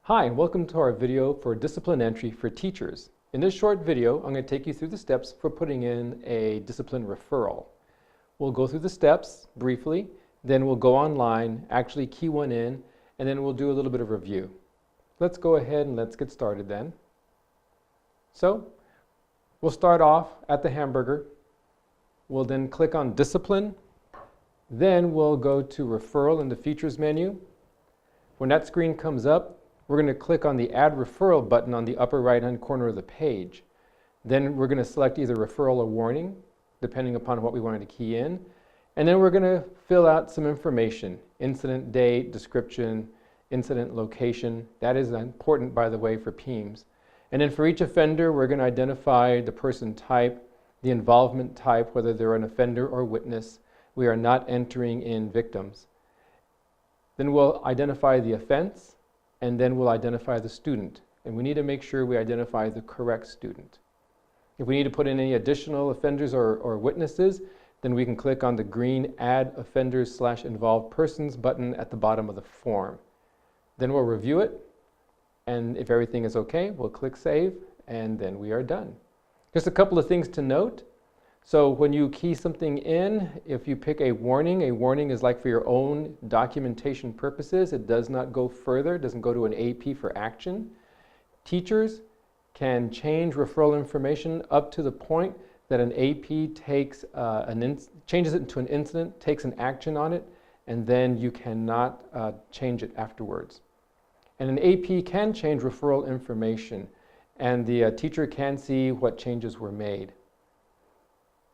Hi, and welcome to our video for discipline entry for teachers. In this short video, I'm going to take you through the steps for putting in a discipline referral. We'll go through the steps briefly, then we'll go online, actually key one in, and then we'll do a little bit of review. Let's go ahead and let's get started then. So, we'll start off at the hamburger. We'll then click on discipline. Then we'll go to referral in the features menu. When that screen comes up, we're going to click on the Add Referral button on the upper right-hand corner of the page. Then we're going to select either referral or warning, depending upon what we wanted to key in. And then we're going to fill out some information, incident date, description, incident location. That is important, by the way, for PEEMS. And then for each offender, we're going to identify the person type, the involvement type, whether they're an offender or witness. We are not entering in victims. Then we'll identify the offense, and then we'll identify the student. And we need to make sure we identify the correct student. If we need to put in any additional offenders or witnesses, then we can click on the green Add Offenders/Involved Persons button at the bottom of the form. Then we'll review it, and if everything is okay, we'll click Save, and then we are done. Just a couple of things to note. So when you key something in, if you pick a warning is like for your own documentation purposes. It does not go further, it doesn't go to an AP for action. Teachers can change referral information up to the point that an AP takes changes it into an incident, takes an action on it, and then you cannot change it afterwards. And an AP can change referral information, and the teacher can see what changes were made.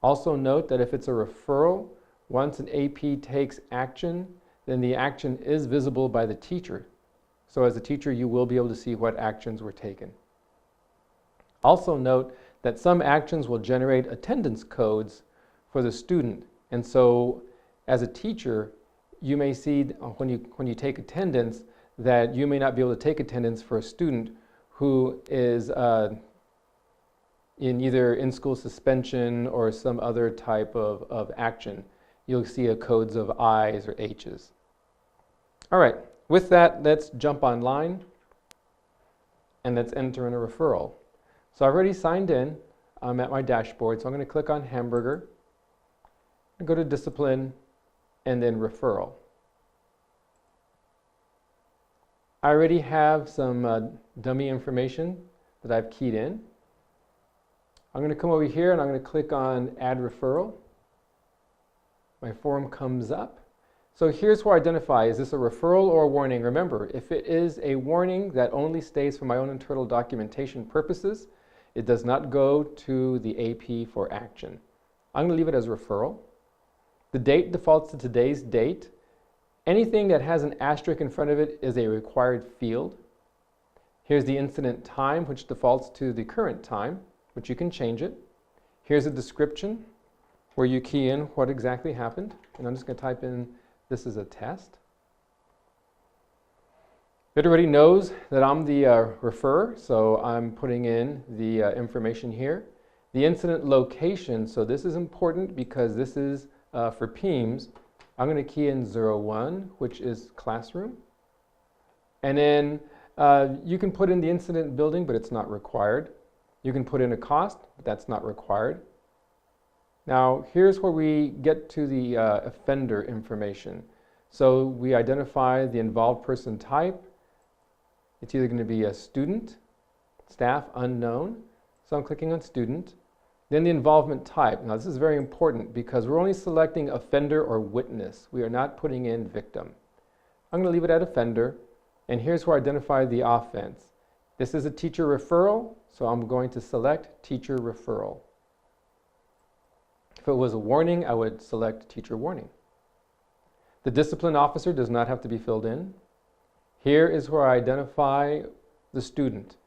Also note that if it's a referral, once an AP takes action, then the action is visible by the teacher. So as a teacher, you will be able to see what actions were taken. Also note that some actions will generate attendance codes for the student. And so as a teacher, you may see when you take attendance that you may not be able to take attendance for a student who is in either in-school suspension or some other type of action. You'll see codes of I's or H's. All right, with that, let's jump online and let's enter in a referral. So I've already signed in. I'm at my dashboard, so I'm going to click on hamburger and go to discipline and then referral. I already have some dummy information that I've keyed in. I'm going to come over here and I'm going to click on Add Referral. My form comes up. So here's where I identify, is this a referral or a warning? Remember, if it is a warning, that only stays for my own internal documentation purposes. It does not go to the AP for action. I'm going to leave it as referral. The date defaults to today's date. Anything that has an asterisk in front of it is a required field. Here's the incident time, which defaults to the current time, but you can change it. Here's a description where you key in what exactly happened. And I'm just going to type in, this is a test. It already knows that I'm the referrer, so I'm putting in the information here. The incident location, so this is important because this is for PEEMS. I'm going to key in 01, which is classroom. And then you can put in the incident building, but it's not required. You can put in a cost, but that's not required. Now, here's where we get to the offender information. So we identify the involved person type. It's either going to be a student, staff, unknown. So I'm clicking on student. Then the involvement type. Now, this is very important because we're only selecting offender or witness. We are not putting in victim. I'm going to leave it at offender. And here's where I identify the offense. This is a teacher referral, so I'm going to select teacher referral. If it was a warning, I would select teacher warning. The discipline officer does not have to be filled in. Here is where I identify the student.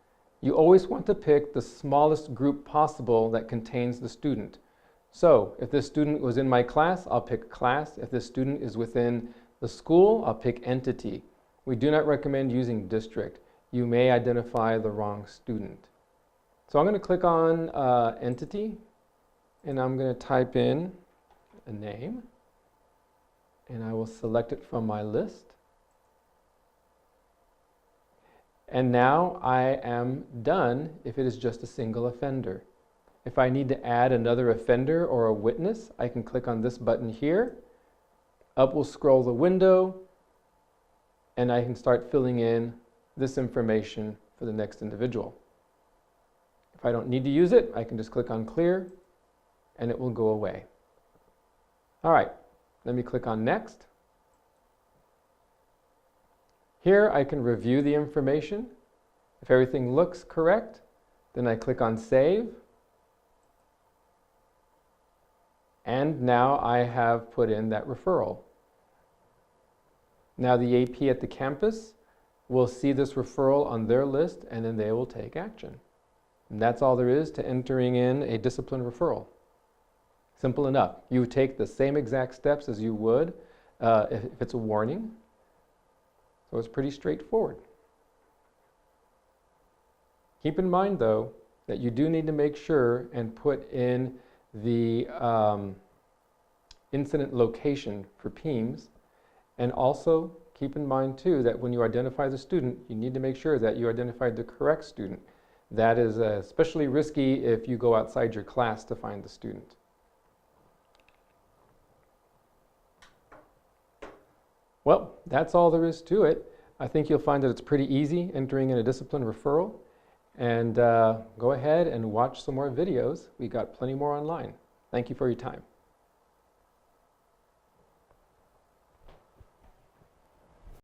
You always want to pick the smallest group possible that contains the student. So if this student was in my class, I'll pick class. If this student is within the school, I'll pick entity. We do not recommend using district. You may identify the wrong student. So I'm going to click on entity, and I'm going to type in a name, and I will select it from my list. And now I am done if it is just a single offender. If I need to add another offender or a witness, I can click on this button here. Up will scroll the window, and I can start filling in this information for the next individual. If I don't need to use it, I can just click on clear, and it will go away. All right, let me click on next. Here I can review the information. If everything looks correct, then I click on save. And now I have put in that referral. Now the AP at the campus will see this referral on their list, and then they will take action. And that's all there is to entering in a discipline referral. Simple enough. You take the same exact steps as you would if it's a warning. So it's pretty straightforward. Keep in mind, though, that you do need to make sure and put in the incident location for PEEMS, and also keep in mind too that when you identify the student, you need to make sure that you identified the correct student. That is especially risky if you go outside your class to find the student. Well, that's all there is to it. I think you'll find that it's pretty easy entering in a discipline referral. And go ahead and watch some more videos. We got plenty more online. Thank you for your time.